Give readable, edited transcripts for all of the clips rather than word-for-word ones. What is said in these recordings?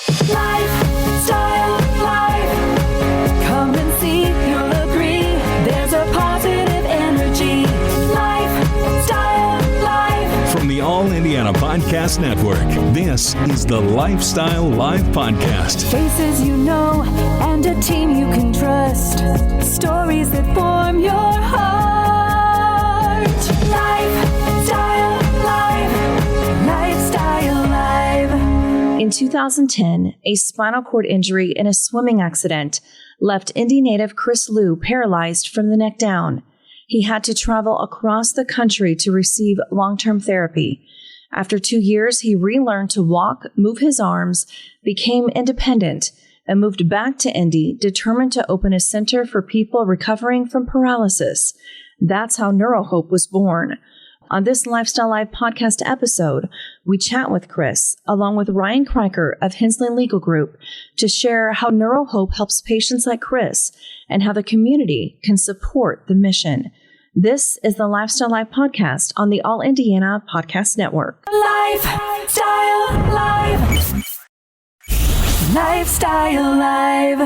Lifestyle Live. Come and see, you'll agree. There's a positive energy. Lifestyle Live. From the All Indiana Podcast Network, this is the Lifestyle Live Podcast. Faces you know and a team you can trust. Stories that form your heart. Lifestyle Live. Lifestyle Live. In 2010, a spinal cord injury in a swimming accident left Indy native Chris Leeuw paralyzed from the neck down. He had to travel across the country to receive long-term therapy. After 2 years, he relearned to walk, move his arms, became independent, and moved back to Indy, determined to open a center for people recovering from paralysis. That's how Neurohope was born. On this Lifestyle Live podcast episode, we chat with Chris, along with Ryan Kreicker of Hensley Legal Group, to share how Neurohope helps patients like Chris and how the community can support the mission. This is the Lifestyle Live podcast on the All Indiana Podcast Network. Lifestyle Live. Lifestyle Live.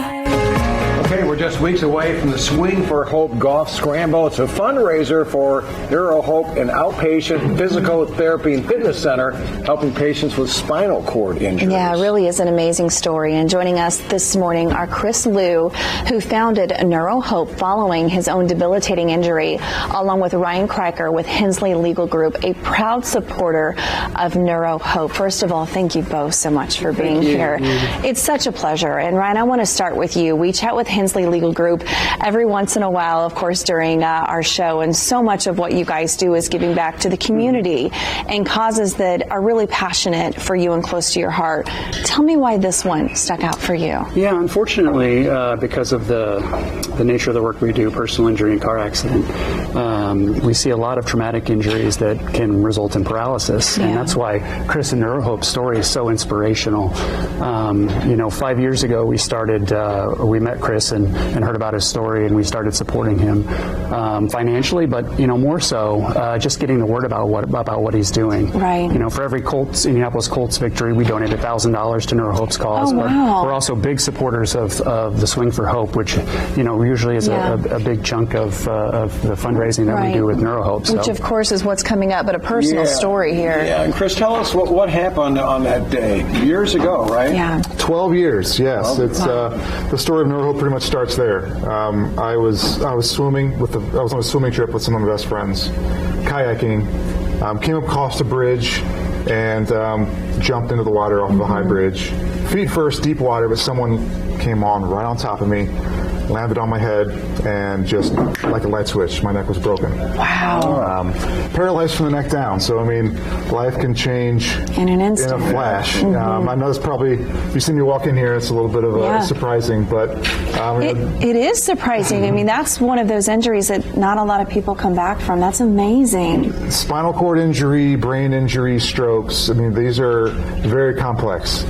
Okay, we're just weeks away from the Swing for Hope Golf Scramble. It's a fundraiser for Neurohope, an outpatient physical therapy and fitness center helping patients with spinal cord injuries. Yeah, it really is an amazing story. And joining us this morning are Chris Leeuw, who founded Neurohope following his own debilitating injury, along with Ryan Kreicker with Hensley Legal Group, a proud supporter of Neurohope. First of all, thank you both so much for being here. It's such a pleasure. And Ryan, I want to start with you. We chat with Hensley Legal Group every once in a while, of course, during our show. And so much of what you guys do is giving back to the community and causes that are really passionate for you and close to your heart. Tell me why this one stuck out for you. Yeah, unfortunately, because of the nature of the work we do, personal injury and car accident, we see a lot of traumatic injuries that can result in paralysis. Yeah. And that's why Chris and Neurohope's story is so inspirational. 5 years ago, we met Chris and heard about his story, and we started supporting him financially, but more so just getting the word about what he's doing. Right. For every Indianapolis Colts victory, we donate $1,000 to Neurohope's cause. Oh, wow. We're also big supporters of the Swing for Hope, which usually is a big chunk of the fundraising that we do with Neurohope. Which of course is what's coming up, but a personal story here. Yeah, and Chris, tell us what happened on that day years ago, right? Yeah. 12 years, yes. It's the story of Neurohope pretty much starts there. I was swimming I was on a swimming trip with some of my best friends, kayaking, came across a bridge and jumped into the water off of a high bridge. Feet first, deep water, but someone came right on top of me, landed on my head, and just like a light switch, my neck was broken. Wow. Paralyzed from the neck down. So, life can change in an instant. In a flash. I know it's probably, if you see me walk in here, it's a little bit of surprising, but... It is surprising. That's one of those injuries that not a lot of people come back from. That's amazing. Spinal cord injury, brain injury, strokes, these are very complex.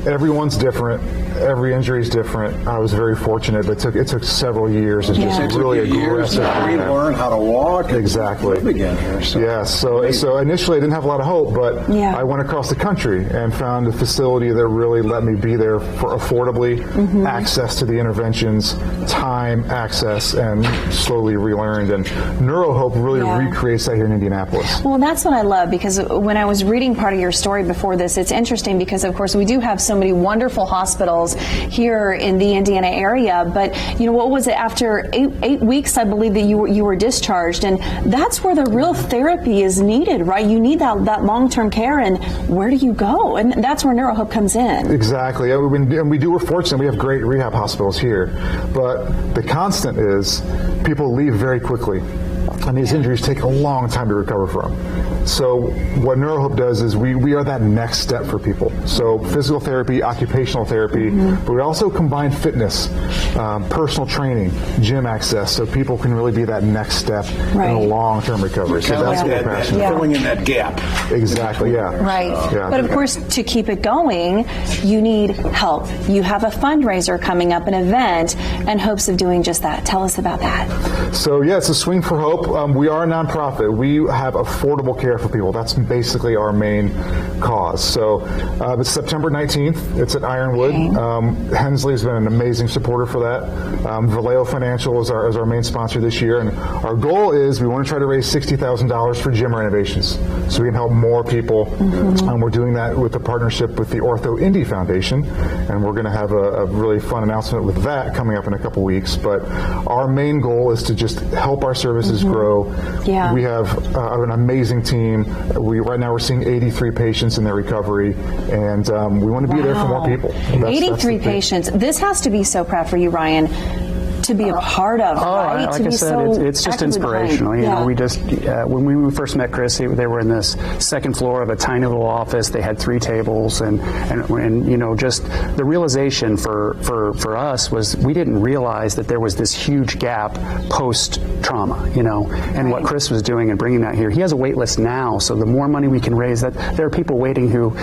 Everyone's different. Every injury is different. I was very fortunate, but it took several years. It's just really aggressive. Relearn how to walk. Exactly. Again here. So initially I didn't have a lot of hope, but I went across the country and found a facility that really let me be there for affordably, access to the interventions, time, access, and slowly relearned. And Neurohope really recreates that here in Indianapolis. Well, that's what I love, because when I was reading part of your story before this, it's interesting because, of course, we do have so many wonderful hospitals here in the Indiana area, but what was it, after eight weeks, I believe that you were discharged, and that's where the real therapy is needed, right? You need that long-term care, and where do you go? And that's where Neurohope comes in. Exactly, and we're fortunate, we have great rehab hospitals here, but the constant is people leave very quickly, and these injuries take a long time to recover from. So what Neurohope does is we are that next step for people. So physical therapy, occupational therapy, but we also combine fitness, personal training, gym access, so people can really be that next step in a long-term recovery. So that's what we're passionate about. Filling in that gap. Exactly, Right. But of course, to keep it going, you need help. You have a fundraiser coming up, an event, in hopes of doing just that. Tell us about that. So it's a Swing for Hope. We are a nonprofit. We have affordable care there for people. That's basically our main cause. So it's September 19th. It's at Ironwood. Okay. Hensley has been an amazing supporter for that. Vallejo Financial is our main sponsor this year. And our goal is we want to try to raise $60,000 for gym renovations so we can help more people. We're doing that with a partnership with the Indy Foundation. And we're going to have a really fun announcement with that coming up in a couple weeks. But our main goal is to just help our services grow. Yeah. We have an amazing team. Right now we're seeing 83 patients in their recovery, and we want to be there for more people. 83 patients. This has to be so proud for you, Ryan, to be a part of, right? Like I said, it's just inspirational. You know, we just when we first met Chris, they were in this second floor of a tiny little office. They had 3 tables, and you know, just the realization for us was we didn't realize that there was this huge gap post trauma. You know, and what Chris was doing and bringing that here, he has a wait list now. So the more money we can raise, that there are people waiting who,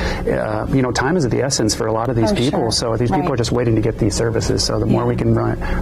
you know, time is of the essence for a lot of these people. Sure. So these people are just waiting to get these services. So the more we can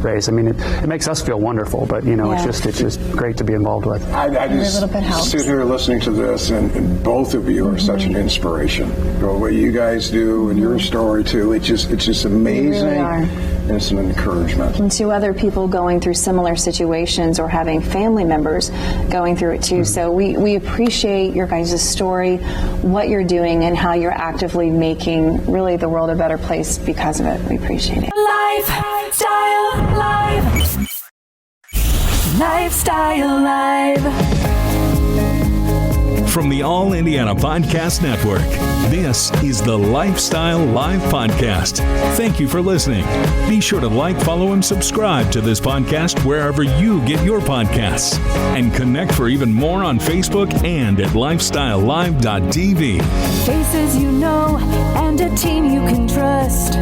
raise, I mean. It makes us feel wonderful, but you know, it's just great to be involved with. I just sit here listening to this, and both of you are such an inspiration. You know, what you guys do and your story too. It's just amazing. Really are. And it's an encouragement. And to other people going through similar situations or having family members going through it too. So we appreciate your guys' story, what you're doing, and how you're actively making really the world a better place because of it. We appreciate it. Lifestyle Live. Lifestyle Live. From the All Indiana Podcast Network, this is the Lifestyle Live Podcast. Thank you for listening. Be sure to like, follow, and subscribe to this podcast wherever you get your podcasts. And connect for even more on Facebook and at lifestylelive.tv. Faces you know and a team you can trust.